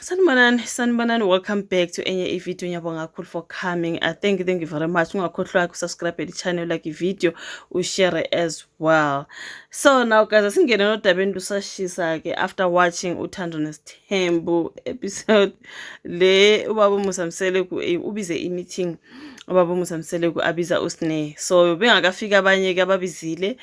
Sanibonani, welcome back to enye ivideo. Ngiyabonga kakhulu for coming. Thank you very much. Ungakhohlwa ukusubscribe channel, like video, ushare as well. So now guys, asingene nodabeni lusashisa ke after watching uThando Nesithembu episode le ubaba uMusamsele ubize meeting. Ubaba uMusamsele abiza uSne. So bengakafika abanye ke ababizile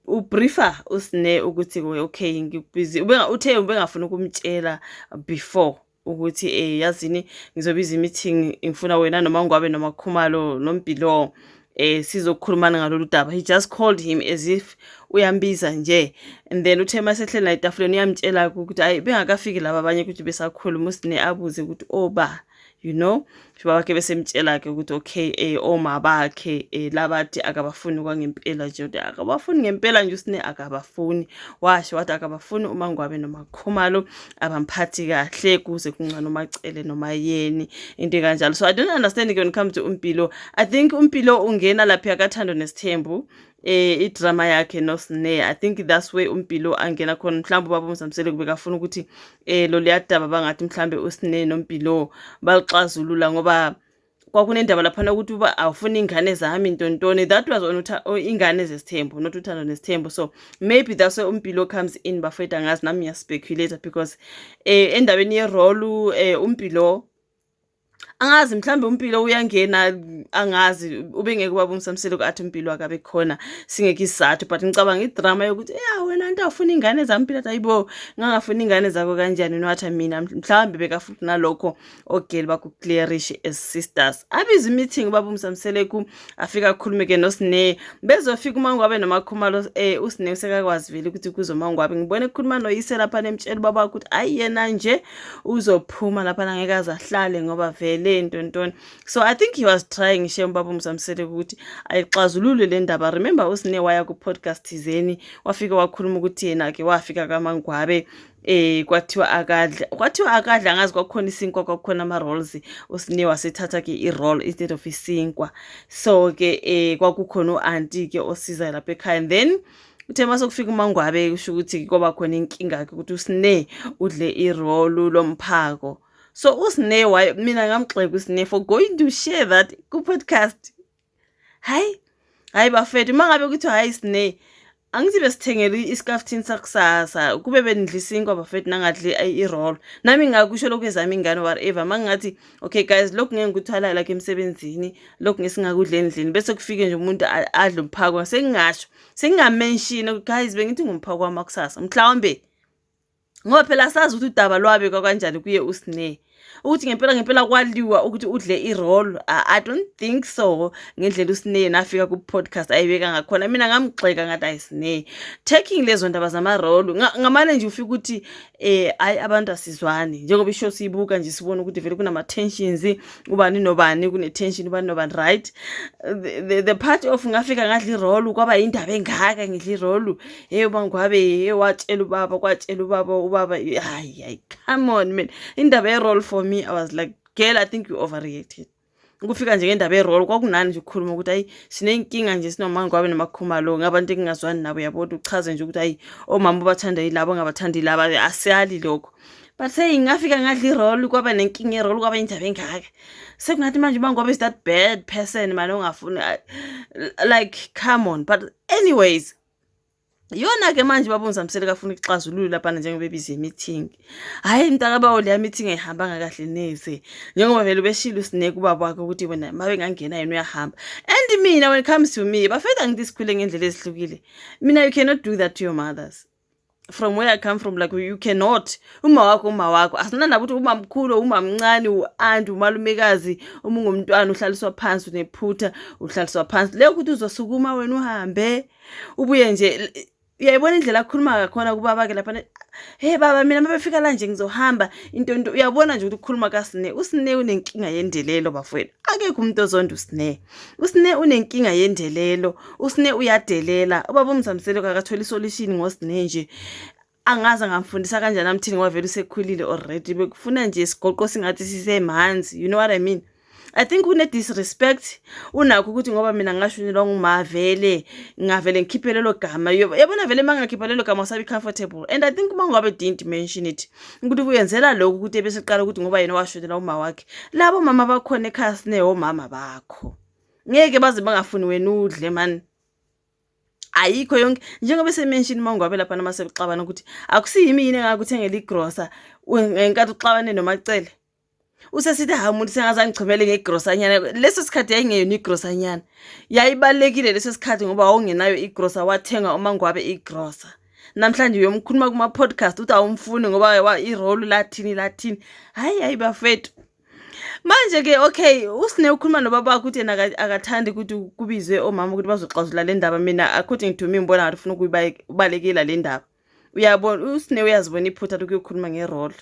ubriefer uSne ukuthi okay ngibusy uthe ubengafuna ukumtshela before ukuthi yazini ngizobiza meeting ngifuna wena noma ngwabe noma Khumalo noMpilo sizokhulumana ngalolu daba. He just called him as if uyambiza nje, and then uthe masehleli la etafuleni uyamtshela ukuthi hayi bengakafiki laba abanye ukuthi besakhuluma uSne abuze ukuthi oba you know bakhe besemtshela ke ukuthi okay oma bakhe labathi akabafuni kwangempela nje akabafuni ngempela nje uSne akabafuni washo wathi akabafuni uma ngwabe noma Khumalo abamphathi kahle kuze kuncane umacele noma yeni into kanjalo. So I don't understand when it comes to uMpilo. I think uMpilo ungena lapha kaThando Nesithembu idrama yakhe noSne. I think that's where uMpilo angena khona. Mhlawumbe ubaba uMsamsele kubekafuna ukuthi lo liyadaba bangathi mhlambe uSne noMpilo balixazulula ngoba kwakunendaba lapha ukuthi uba awufuna ingane zami ntontoni. That was on ingane zesithembu, not uThando Nesithembu. So maybe that's where uMpilo comes in. Bafethu angazi nami ngiyaspeculator because endabeni yerole uMpilo angazi mhlambe uMpilo uyangena angazi ubengeke ubaba uMsamsele athi uMpilo akabe khona singeke isizathu, but ngicabanga idrama yokuthi wena nto awufuna ingane zami Mpilo ayibo ngangafuna ingane zakho kanjani nowathi mina mhlambe bekafuna nalokho ogeli bakuclearish as sisters. Abizi meeting ubaba uMsamsele afika akhulume ke noSne bezofika uMangwabe noma Khumalo uSne usekakwazi vele ukuthi kuzoMangwabe ngibone ukukhuluma noyise lapha nemtshela baba ukuthi ayiyena nje uzophuma lapha ngeke azahlale ngoba vele ntontoni. So I think he was trying ubaba uMsamsele ukuthi ayixazulule le ndaba. Remember uSne waya ku podcast izeni wafika wakhuluma ukuthi yena ke wafika kaMangwabe kwathiwa akadla angazi kwakhona isinkwa kwakhona ama rolls uSne wasethatha ke irole instead of isinkwa. So ke kwakukhona uauntie ke osiza lapha ekhaya, and then uthe masokufika uMangwabe kusho ukuthi kwaba khona inkinga ke ukuthi uSne udle irole lomphako. So uSne mina ngamxeka uSne for going to share that ku podcast. Hayi bafethu mangabe ukuthi hayi Sne angithi besithengele iskaftin sakusasa kube benidla isinkwa bafethu nangadli irole. Nami ngakusho lokho ezami ingane whatever mangathi okay guys lokhu ngeke ngikuthwala la emsebenzini lokhu ngesingakudla endlini bese kufike nje umuntu adla umphako sengingasho sengingamention guys bengithi ngumphako wamakusasa mhlawumbe ngoba phela sazi ukuthi udaba lwabe kanjani kuye uSne ukuthi ngempela kwaliwa ukuthi udle irole. I don't think so ngendlela uSne nafika ku podcast ayibeka ngakhona. Mina ngamxeka ngathi ayisne taking lezo ndaba zama role ngamane nje ufika ukuthi ayi abantu asizwani njengoba isho siyibuka nje sibona ukuthi vele kunama tensions ubani nobani kune tension ubani nobani, right? The part of ngafika ngadla irole kwaba indaba engaka ngidla irole Mangwabe watshela ubaba kwatshela ubaba hayi come on man. Indaba yerole for me I was like girl I think you overreacted. Ukufika nje ngendaba yerole kwakunani nje ukukhuluma ukuthi ayi sinenkinga nje sinoMangwabe noma Khumalo ngabantu engingazwani nabo yabona uchaze nje ukuthi ayi omama bathanda yilabo ngabathandi laba asiyali lokho. But saying ngafika ngadla irole kwaba nenkinga yerole kwaba indaba engaka sekungathi manje uMangwabe is that bad person man ongafuna like come on. But anyways yona ke manje baba uMsamsele kafuna ixazulule lapha njengoba bebize meeting. Hayi mntakaba le meeting ayihambanga kahle neze njengoba vele ubeshila uSne kubaba wakhe ukuthi wena mabe ngangena yena uyahamba. And mina when it comes to me bafethu ngidisikhule ngendlela ezihlukile. Mina you cannot do that to your mothers. From where I come from, like you cannot uma wakho asinanda ukuthi uma mkhulu uma mncane uaunt umalumekazi uma ungumntwana uhlaliswa phansi unephutha uhlaliswa phansi le ukuthi uzosukuma wena uhambe ubuye nje uyayibona indlela akhuluma ngakhona kubaba ke lapha hey baba mina mabefika la nje ngizohamba into uyabona nje ukuthi ukukhuluma kaSne uSne unenkinga yendelelo bafowethu akekho umuntu ozonda uSne unenkinga yendelelo uSne uyadelela ubaba uMsamsele akathola isolution ngoSne nje angaza ngamfundisa kanjani amthini ngoba vele usekhulile already bekufuna nje isigoqo singathi sisemanzi, you know what I mean. I think une-disrespect unakho ukuthi ngoba mina ngashonelwa nguma vele ngavele ngikhiphe lelo gama. Yabona vele uma ngingakhipha lelo gama usabe comfortable. And I think uma ngabe didn't mention it ukuthi uyenzela lokho ukuthi ebese qala ukuthi ngoba yena washonelwa uma wakhe. Labo mama bakhona ekhaya sine omama bakho. Ngeke baze bangafuni wena udle man. Ayikho yonke njengoba semention mangwabe lapha namasebexabana ukuthi akusiyimini engakuthengela igrocer ngenkathi uxabane nomacele. Usesithi ha umuntu sengazangichibele ngegrosanyana leso sikhathi yayingeyona igrosanyana. Yayibalekile leso sikhathi ngoba awungenayo igrocer wathenga umangwabe igrocer. Namhlanje uyomkhuluma kuma podcast uthi awumfuni ngoba irole lathini. Hayi bafethu. Manje ke okay usine ukhuluma nobaba ukuthi yena akathandi ukuthi kubizwe omama ukuthi bazoxazula le ndaba. Mina according to me ngibona ngathi ufuna ukuyibalekela le ndaba. Uyabona usine uyazibona iphutha lokukhuluma ngerole.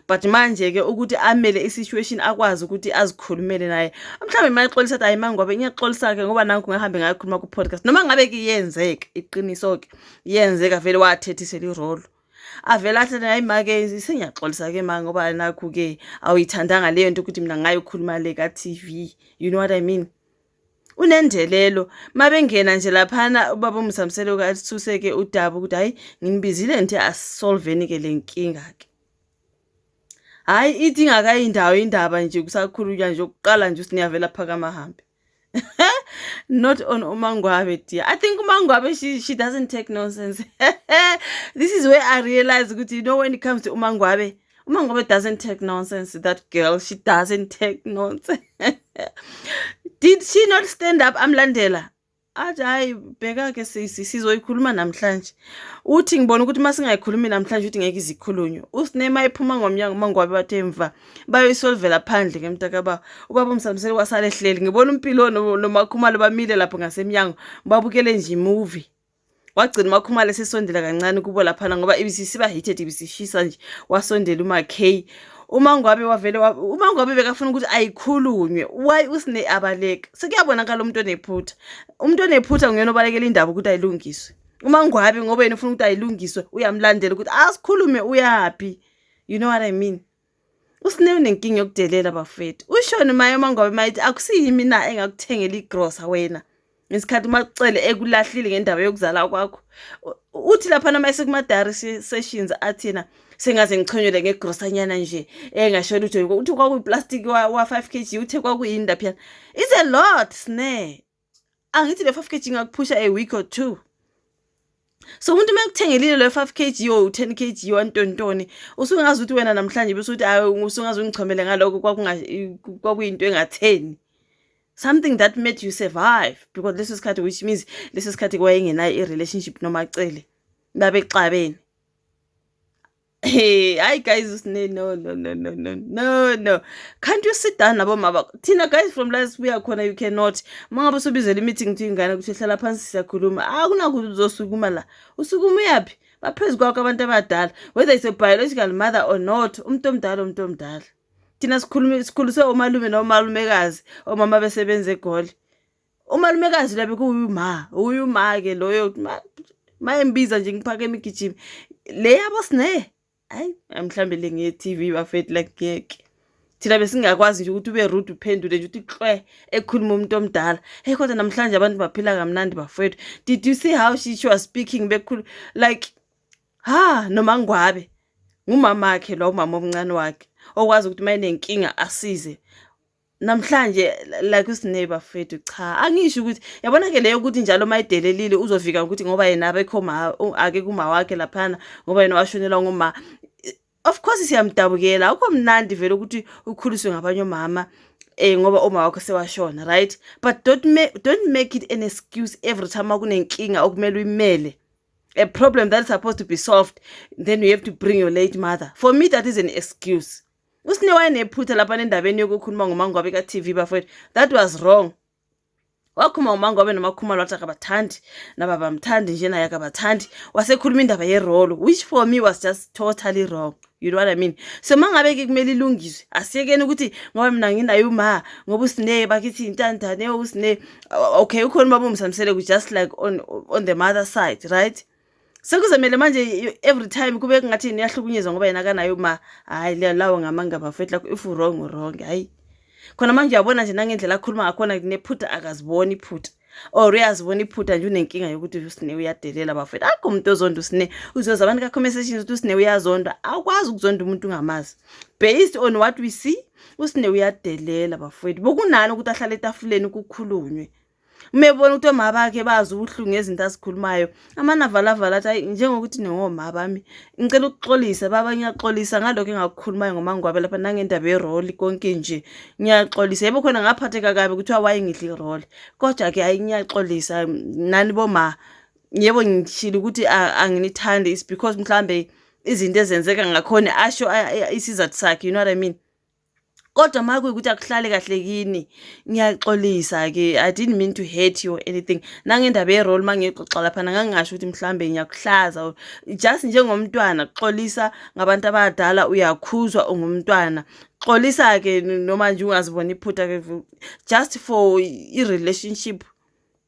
But manje ke ukuthi amele isituation akwazi ukuthi azikhulumele naye. Mhlawumbe mayixolisa athi ayimanga ngoba ngiyaxolisa ke ngoba nanku ngihambe ngakhuluma ku podcast. Noma ngabe kuyenzeka iqiniso ke yenzeka vele wathethisela irole. Avela athi hayi make sengiyaxolisa ke manje ngoba nakho ke awuyithandanga leyo nto ukuthi mina ngayokhuluma le ka TV. You know what I mean? Unendelelo mabengena nje laphana ubaba uMsamselo kaSuseke udaba ukuthi hayi nginibizile nje asisolveni ke lenkinga ke. Hayi ithi ngakayindawo indaba nje kusakhulunywa nje ukuqala nje usiniyavela phakama hambe. Not on Umangwabe dear. I think Umangwabe she doesn't take nonsense. This is where I realize that when it comes to Umangwabe doesn't take nonsense. That girl, she doesn't take nonsense. Did she not stand up amlandela? Hayi bheka ke sizoyikhuluma namhlanje. Uthi ngibona ukuthi masingayikhulumi namhlanje uthi ngeke izikhulunywe. Usinema iphuma ngomnyango Umangwabe bathe emva bayoyisolvela phandle ke mntakaba. Ubaba uMsamselo wasale ehleli ngibona umpilo noMakhumalo bamile lapho ngasemnyango babukele nje movie. Wagcina uMakhumalo sesondela kancane kubo lapha ngoba ibisisiba heated ibisishisa nje wasondela uMakay. Umangwabe bekafuna ukuthi ayikhulunywe. Why usine abaleka? Sekuyabonakala umuntu onephutha nguyena obalekela indaba ukuthi ayilungiswe. Umangwabe ngoba yena ufuna ukuthi ayilungiswe uyamlandela ukuthi asikhulume uyapi. You know what I mean? Usine unenkinga yokudelela bafethu. Ushona maye umangwabe mayithi akusiyimi na engakuthengela igrocer wena. Ngesikhathi umacele ekulahlile ngendaba yokuzala kwakho. Uthi lapha namayise kuma diary sessions athi yena sengaze ngichonyele ngegrosanyana nje engashona utho uthi kwakuyiplastic wa 5 kg uthe kwakuyinda phela. It's a lot sne. Angithi le 5 kg ngakuphusha a week or two. So umuntu mayekuthengelile le 5 kg yo 10 kg wantontoni usungazi ukuthi wena namhlanje bese uthi ayi usungazi ungichomele ngaloko kwakuyinto engatheni. Something that made you survive because this is cut, which means this is cut going in a relationship no macele babexabene. Hey, hi guys, no. Can't you sit down nabo mama? Thina guys from last week khona you cannot. Mangabe sobizela meeting ukuthi ingane ukuthi hlala phansi siyakhuluma. Akunakuthi uzosukuma la. Usukuma yapi? Baphezulu kwakho abantu abadala. Whether it's a biological mother or not, umuntu omdala. Thina sikhuliswe umalume nomalumekazi omama besebenza eGoli. Umalumekazi labe uyuma ke loyo mayembiza nje ngiphaka emigijimi le yabo sine. Hayi mhlambe le nge TV bafethu like ngeke. Thina besingakwazi nje ukuthi ube rude uphendule nje uthi hlwe ekhuluma umuntu omdala. Hey kodwa namhlanje abantu baphila kamnandi bafethu. Did you see how she was speaking bekhulu like noMangwabe ngumama wakhe lo umama omncane wakhe okwazi ukuthi mayine inkinga asize. Namhlanje like usine bafethu cha angisho ukuthi yabona ke leyo ukuthi njalo mayidelelile uzofika ukuthi ngoba yena abekho ake kuma wakhe laphana ngoba yena washonelwa ngoma. Of course siyamdabukela akho mnandi vele ukuthi ukhuliswe ngabanye omama ngoba oma wakho sewashona, right? But don't make it an excuse every time kunenkinga okumele uyimele. A problem that's supposed to be solved, then you have to bring your late mother. For me that is an excuse. Usine wayenephutha lapha endabeni yokukhuluma ngoMangwabe ka TV bafethu. That was wrong. Wakhuluma ngoMangwabe noMakhumalo wathi akabathandi nababa mthandi nje naye akabathandi wasekhuluma indaba yerole which for me was just totally wrong. You know what I mean? So mangabe ke kumele ilungiswe asiyekeni ukuthi ngoba mina nginayo uma ngoba usine bakithi intandane usine okay ukhona baba uMsamsele just like on the mother side, right? Sekuzamele manje every time kube kungathi niyahlukunyezwa ngoba yena kanayo uma hayi lawo ngamanga bafethu like if wrong hayi khona manje uyabona nje nangendlela akhuluma ngakhona kunephutha akaziboni iphutha or uyazibona iphutha nje unenkinga yokuthi uSine uyadelela bafethu akho umuntu ozonda uSine uzoza abantu ka-conversations ukuthi uSine uyazonda akwazi ukuzonda umuntu ungamazi based on what we see uSine uyadelela bafethu bokunani ukuthi ahlale etafuleni ukukhulunywe umebona ukuthi omama bakhe bazi ubuhlungu ezinto azikhulumayo amanavala athi njengokuthi nengoma bami ngicela ukuxolisa baba ngiyaxolisa ngalokho engakukhulumayo ngomangwabe lapha nangendaba yerole konke nje ngiyaxolisa yebo khona ngaphatheka kabi ukuthi waye ngidli irole kodwa ke ngiyaxolisa nani boma yebo ngishilo ukuthi anginithandi is because mhlambe izinto ezenzeka ngakhona asho isizathu sakhe, you know what I mean. Kodwa maku ukuthi akuhlale kahle kini ngiyaxolisa ke I didn't mean to hurt you or anything nangendaba yerole mangixoxa lapha ngangasho ukuthi mhlambe ngiyakuhlaza just njengomntwana xolisa ngabantu abadala uyakhuzwa ungumntwana xolisa ke noma nje ungazibona iphutha ke just for I relationship,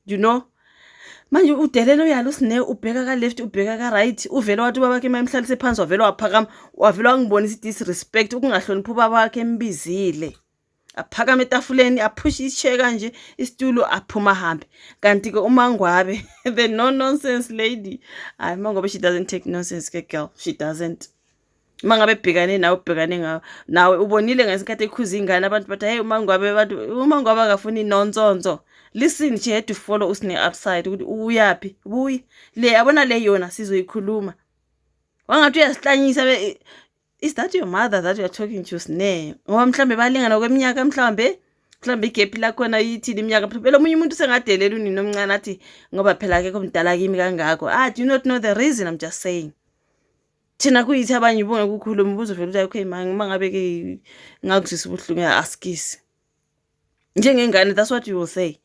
you know. Manje udelelo uyalo uSine ubheka ka left ubheka ka right uvela wathi babakhe emhlalise phansi wavela waphakama wavela wangibonisa disrespect ukungahloniphi ubaba wakhe embizile aphakama etafuleni aphusha ichair kanje isitulo aphuma hambe kanti ke uMangwabe the no nonsense lady hayi Mangwabe she doesn't take nonsense ke girl she doesn't mangabe ebhekane nawe ubhekane nawe ubonile ngesikhathi ekhuza ingane abantu bathi hey uMangwabe akafuni nonzonzo. Listen, she had to follow uSine outside ukuthi uyapi buyi le yabona le yona sizoyikhuluma wangathi uyasihlanyisa is that your mother that you are talking to Sine ngoba mhlambe balingana kweminyaka mhlambe igap la khona yithini iminyaka phela omunye umuntu sengadelela unini omncane athi ngoba phela akekho omdala kimi kangako do you not know the reason? I'm just saying thina kuyithi abanye ubunge ukukhuluma ubuzo vele uthi okay mangabe ke ngakuzisa ubuhlungu askisi njengengane, that's what you will say.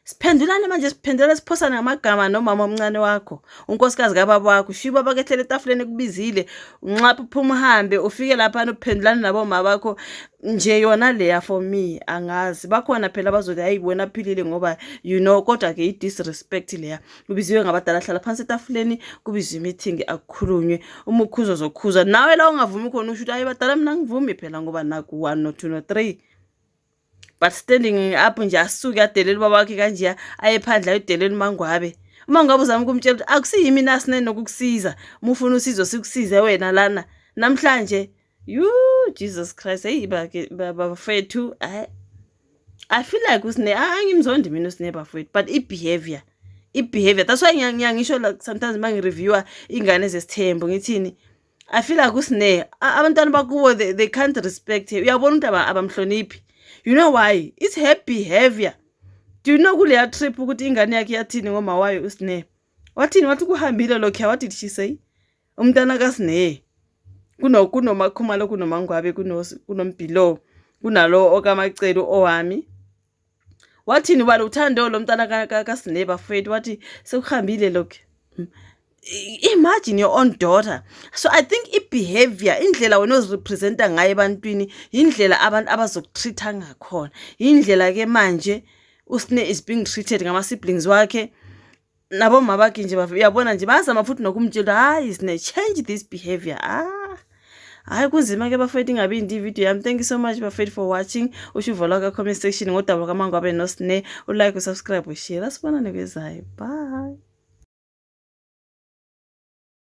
Siphendulane manje siphendula siphosana ngamagama nomama omncane wakho unkosikazi kababa wakho shiya baba kehlele etafuleni kubizile unxapha uphuma uhambe ufike lapha uphendulane nabo mama bakho nje yona leya for me angazi bakhona phela abazothi ayibona philile ngoba you know kodwa ke disrespect leya ubiziwe ngabadala hlala phansi etafuleni kubizwe meeting akukhulunywe umukhuzo zokhuza nawe la ungavumi khona usho ukuthi ayibadala mina ngivumi phela ngoba naku 1 no 2 no 3 but standing up nje asuke adelele baba wakhe kanje ayephandla ayodelele uMangwabe uzama ukumtshela ukuthi akusiyimi nasine nokukusiza mufuna usizo sikusize wena lana namhlanje Jesus Christ hey bafethu I feel like uSine angimzondi mina uSine bafethu but i-behavior that's why ngisho like sometimes mangireviewer ingane zesithembu ngithini I feel like uSine abantwana bakubo they can't respect her uyabona ukuthi abamhloniphi. You know why? It's her behavior. Do you know kuleya trip ukuthi ingane yakhe yathini ngoma wayo uSine? Wathini wathi kuhambile lokho what did she say? Umntana kaSine. Kunomakhumalo kunoMangwabe kunoMbhilo kunalo okamacelo owami. Wathini balo uthando lo mntana kaSine bafethu wathi sekuhambile lokho. Imagine your own daughter. So I think behavior indlela wena ozirepresenta ngaye ebantwini indlela abantu abazokutreata ngakhona indlela ke manje uSine is being treated ngama siblings wakhe nabo mama bakhe nje uyabona nje bazama futhi nokumtshela hayi Sine change this behavior. Hayi kunzima ke bafethu ingabe indi video yami. Thank you so much bafethu for watching. Ushivola ka comment section ngodaba kaMangwabe noSine, ulike usubscribe ushare. Asibonane kwezayo. Bye.